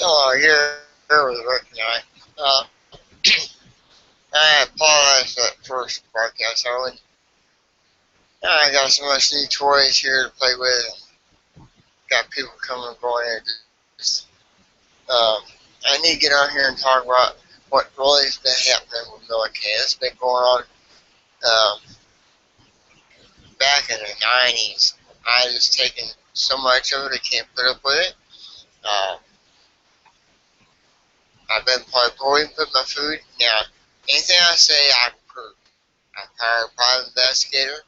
Oh, here was working on it. I apologize for that first broadcast. I got so much new toys here to play with. Got people coming and going here. Just, um, I need to get on here and talk about what really has been happening with Millican. It's been going on um, back in the 90s. I just taken so much of it, I can't put up with it. Um, I've been probably put my food. Now, anything I say, I approve. I hired a private investigator.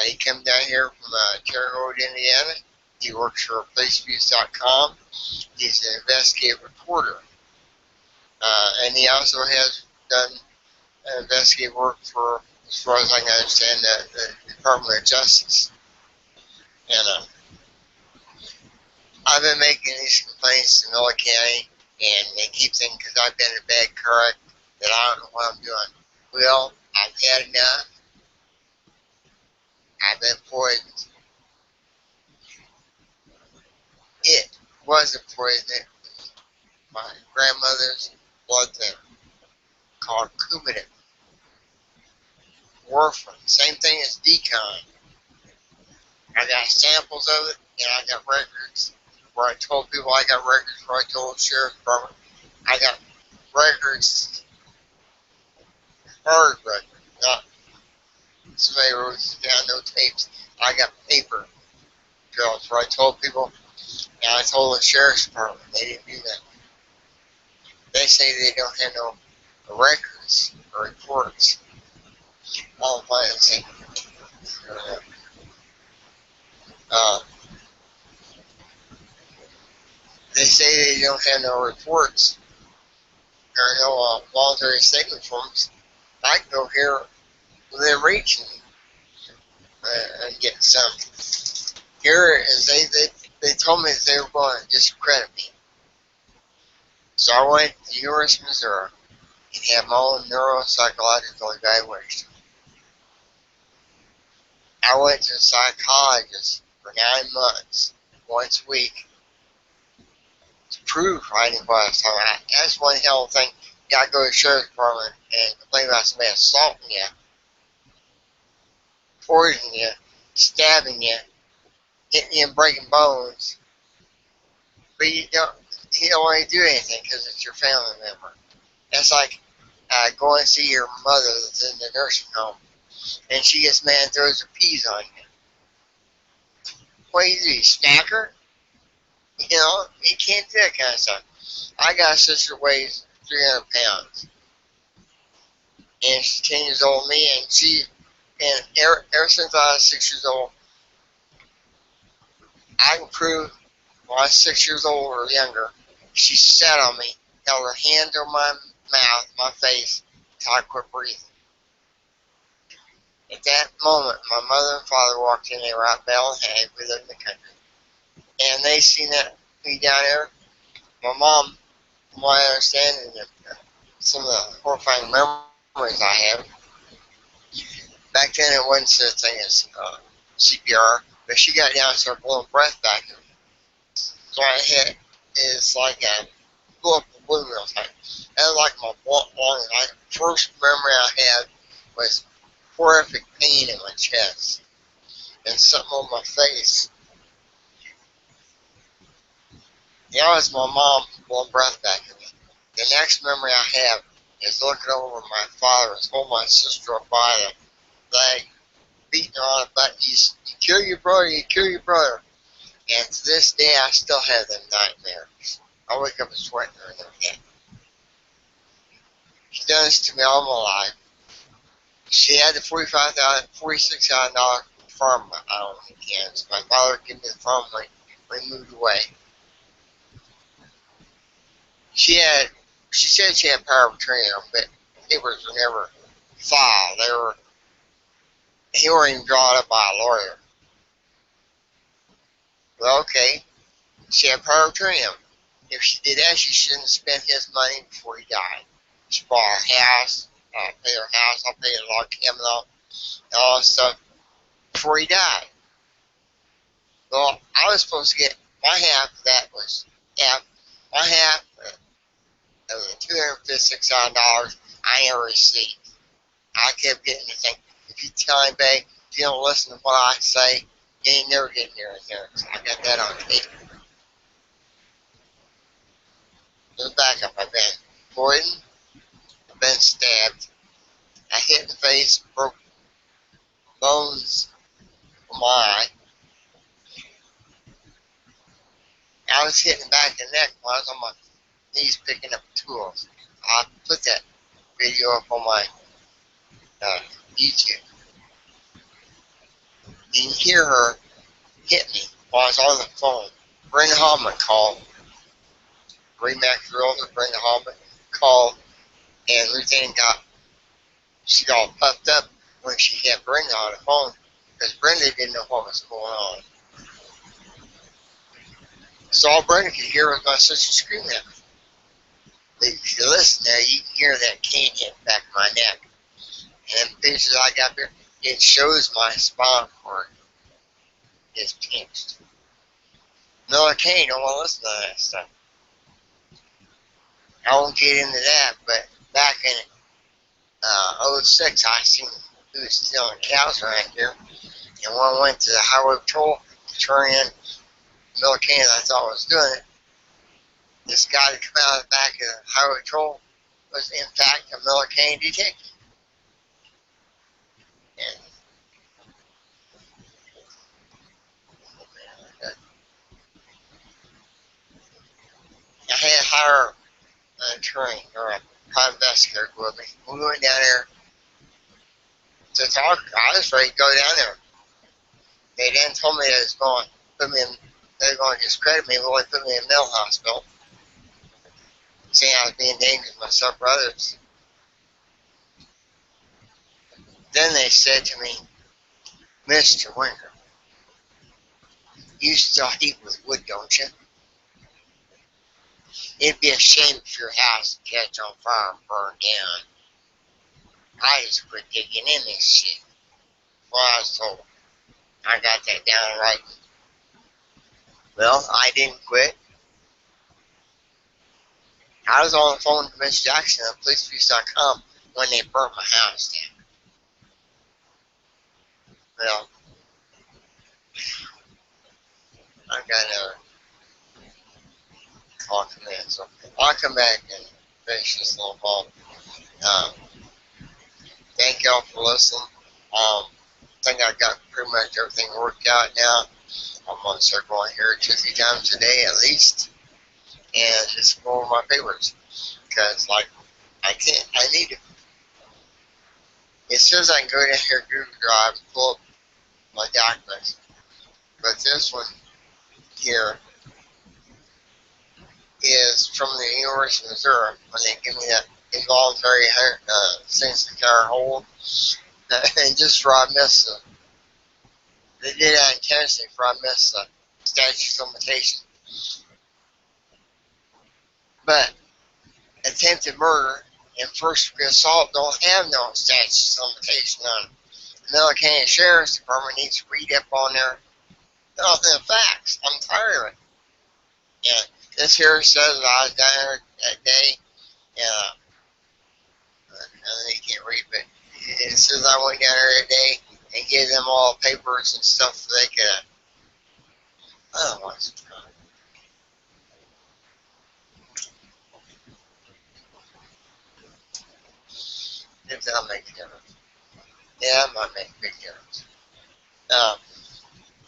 He comes down here from Terre Haute, Indiana. He works for PoliceViews.com. He's an investigative reporter. And he also has done investigative work for, as far as I can understand, the Department of Justice. And I've been making these complaints to Miller County, and they keep thinking because I've been in a bad car that I don't know what I'm doing. Well, I've had enough. I've been poisoned. It wasn't poison. It was my grandmother's blood thinner called Coumadin. Warfarin. Same thing as Decon. I got samples of it, and I got records where I told people I got records where I told the sheriff's department I got records, hard records, not somebody wrote down no tapes. I got paper trails where I told people, and I told the sheriff's department they didn't do that. They say they don't have no records or reports. All the plans. Uh, they say they don't have no reports or no voluntary statement forms. I can go here within reach and get some. Here is they told me that they were going to discredit me. So I went to University of Missouri and had my own neuropsychological evaluation. I went to a psychologist for 9 months, once a week, to prove I knew what I was talking about. That's one hell of a thing. You gotta go to the sheriff's department and complain about somebody assaulting you, poisoning you, stabbing you, hitting you and breaking bones, but you don't want to do anything because it's your family member. That's like going to see your mother that's in the nursing home, and she gets mad and throws her peas on you. What do? You snack her? You know, you can't do that kind of stuff. I got a sister weighs 300 pounds, and she's 10 years older than me, and ever since I was 6 years old, I can prove when I was 6 years old or younger, she sat on me, held her hand over my mouth, my face, until I quit breathing. At that moment, my mother and father walked in. They were out battling hay. We lived in the country. And they seen that me down there. My mom, from what I understand, and some of the horrifying memories I have, back then it wasn't such a thing as CPR, but she got down and started blowing breath back. So I had, it's like a blow up the balloon real tight. That was like my longest. First memory I had was horrific pain in my chest and something on my face. That was my mom blowing breath back at me. The next memory I have is looking over my father and holding my sister up by the leg, beating her on the butt. You kill your brother, you kill your brother. And to this day, I still have them nightmares. I wake up and sweating her in the head. She's done this to me all my life. She had the $46,000 farm out in Kansas. My father gave me the farm when we moved away. She said she had power of attorney, but papers were never filed. He weren't even drawn up by a lawyer. Well, okay, she had power of attorney. If she did that, she shouldn't have spent his money before he died. She bought a house, paid her house, I'll pay a log cabin and all that stuff before he died. Well, I was supposed to get my half of that was half. I have $256,000 I never received. I kept getting to think, if you tell anybody, if you don't listen to what I say, you ain't never getting your inheritance. I got that on tape. Just back up. I've been poisoned. I've been stabbed. I hit in the face, broke bones from my eye. I was hitting the back of the neck while I was on my knees picking up tools. I put that video up on my YouTube. You can hear her hit me while I was on the phone. Brenda Hallman called. Remax Realtor, Brenda Hallman called, and she got puffed up when she hit Brenda on the phone because Brenda didn't know what was going on. So all Brenda could hear was my sister screaming at me. If you listen there, you can hear that cane hit the back of my neck. And the pictures I got there, it shows my spinal cord is pinched. Miller Kane don't want to listen to that stuff. I won't get into that, but back in 06, I seen who was stealing cows around here. And when I went to the highway patrol to turn in Miller Kane, I thought I was doing it. This guy that came out of the back of the highway patrol was in fact a Miller Kane detective. And I had to hire an attorney or a private investigator with me. We went down there to talk. I was ready to go down there. They then told me they were going to discredit me, really put me in a mental hospital, saying I was being dangerous to myself or others. Then they said to me, Mr. Winker, you still heat with wood, don't you? It'd be a shame if your house would catch on fire and burn down. I just quit digging in this shit. Well, I was told. I got that down right. Well, I didn't quit. I was on the phone to Miss Jackson at policepolice.com when they burnt my house down. Well, I've got another call coming in, so I'll come back and finish this little call. Thank y'all for listening. I think I got pretty much everything worked out now. I'm going to start going here 2-3 times a day at least, and just go over my papers, because like I need to. It says I can go down here to Google Drive and pull up my documents, but this one here is from the University of Missouri when they give me that involuntary sentencing care hold, and just for I missed the. They did that intentionally for I missed the statute of limitation. But attempted murder and first degree assault don't have no statute of limitation on it. The Miller County Sheriff's Department needs to read up on the facts. I'm tired of it. Yeah, this here says that I was down there that day, and they can't read, but it says I went down there that day and gave them all papers and stuff so they could. I don't know what's going on. If that'll make a difference. Yeah, it might make a big difference.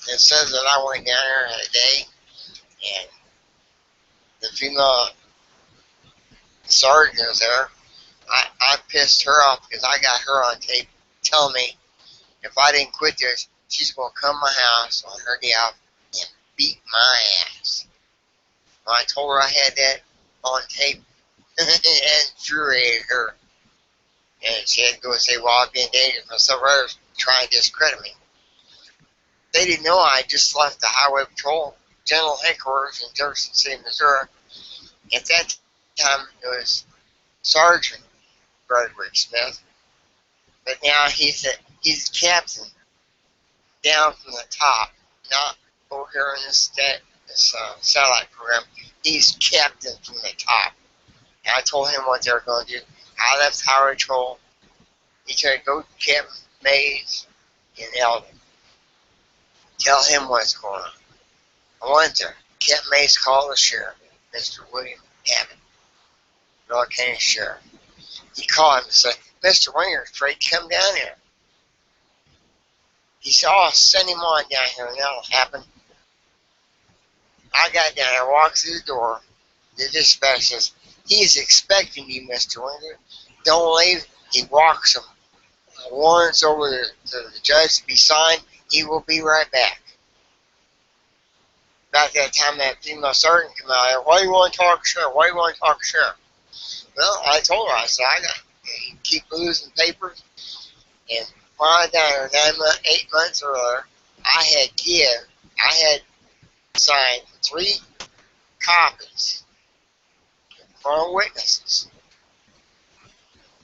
It says that I went down there that day, and the female sergeant was there. I pissed her off because I got her on tape telling me if I didn't quit this, she's going to come to my house on her day off and beat my ass. When I told her I had that on tape, it infuriated her. And she had to go and say, well, I'd be in danger from some others trying to discredit me. They didn't know I just left the Highway Patrol General Headquarters in Jefferson City, Missouri. At that time, it was Sergeant Frederick Smith. But now he's a captain down from the top, not over here in the satellite program. He's captain from the top. And I told him what they were going to do. I left Howard Troll. He said, go to Captain Mays in Eldon. Tell him what's going on. I went there. Captain Mays called the sheriff, Mr. William Abbott, North County Sheriff. He called him and said, Mr. Winger's afraid to come down here. He said, oh, send him on down here and that'll happen. I got down there, walked through the door. The dispatcher says, he's expecting you, Mr. Winger. Don't leave. He walks him. Warrants over to the judge to be signed. He will be right back. About that time, that female sergeant came out there. Why do you want to talk to sheriff? Why do you want to talk to sheriff? Well, I told her, I said, you keep losing papers. And when I was down there 8 months earlier, I had signed 3 copies from witnesses.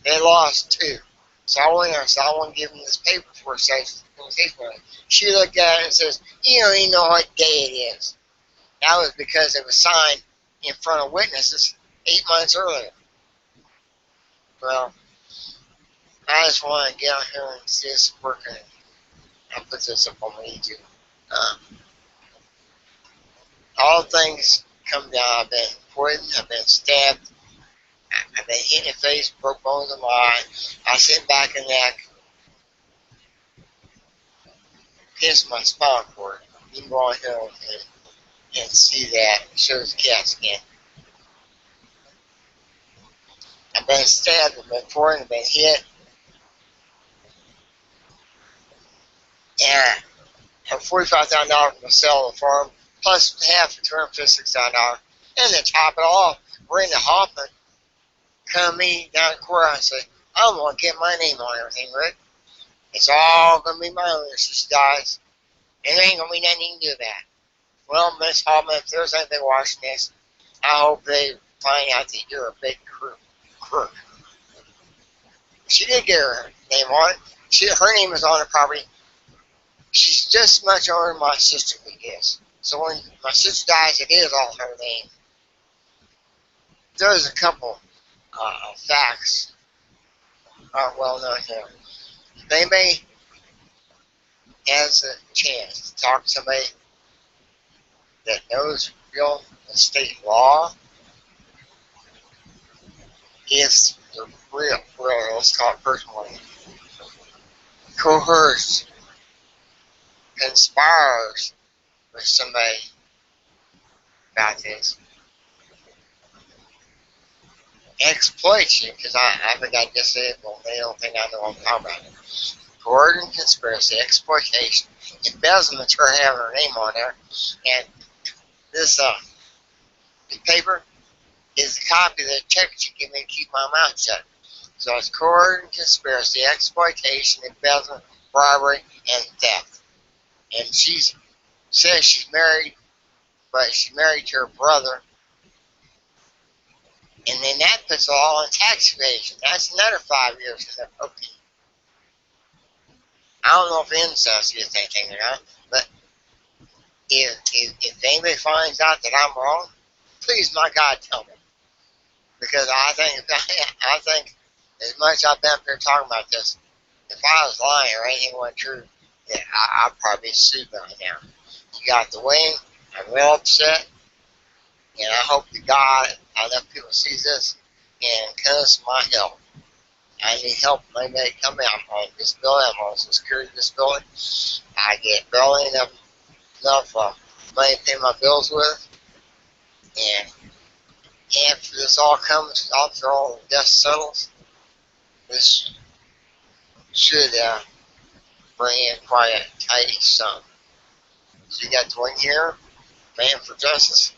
They lost 2. So I went there and said, I want to give them this paper for a safe. She looked at it and says, you don't even know what day it is. That was because it was signed in front of witnesses 8 months earlier. Well, I just want to get out here and see this working. I'll put this up on YouTube. All things come down. I've been poisoned. I've been stabbed. I've been hit in the face, broke bones in my eye. I sit back in the neck, pierced my spinal cord. You can go on here and see that. It shows the CAT scan. I've been stabbed. I've been poisoned. I've been hit. And I have $45,000 from the sale of the farm, plus half of $256,000. And to top it off, Brenda Hoffman come me down the court and say, I'm going to get my name on everything, Rick. It's all going to be mine when she dies. And there ain't going to be nothing you can do about it. Well, Miss Hoffman, if there's anything watching this, I hope they find out that you're a big crook. She did get her name on it. Her name is on the property. She's just as much owner as my sister is. So when my sister dies, it is all her name. There's a couple facts aren't well known here. If anybody has a chance to talk to somebody that knows real estate law, if the real, let's call it personally, coerces, conspires with somebody about this, exploits you, because I got disabled, they don't think I know what I'm talking about. Coercion, conspiracy, exploitation, embezzlement, her having her name on there, and this paper is a copy of the check that you give me to keep my mouth shut. So it's coercion, conspiracy, exploitation, embezzlement, bribery, and theft. And she says she's married, but she's married to her brother. And then that puts it all on tax evasion. That's another 5 years in the cookie. I don't know if incest is anything or not, but if anybody finds out that I'm wrong, please, my God, tell me. Because I think as much I've been up here talking about this, if I was lying or anything wasn't true, yeah, I'd probably be sued by now. You got the wing. I'm real upset. And I hope to God enough people see this and comes to my help. I need help. Maybe come out on disability. I'm on Social Security disability. I get barely enough money to pay my bills with. And after this all comes, after all the dust settles, this should bring in quite a tidy sum. So you got the wing here, Man for Justice.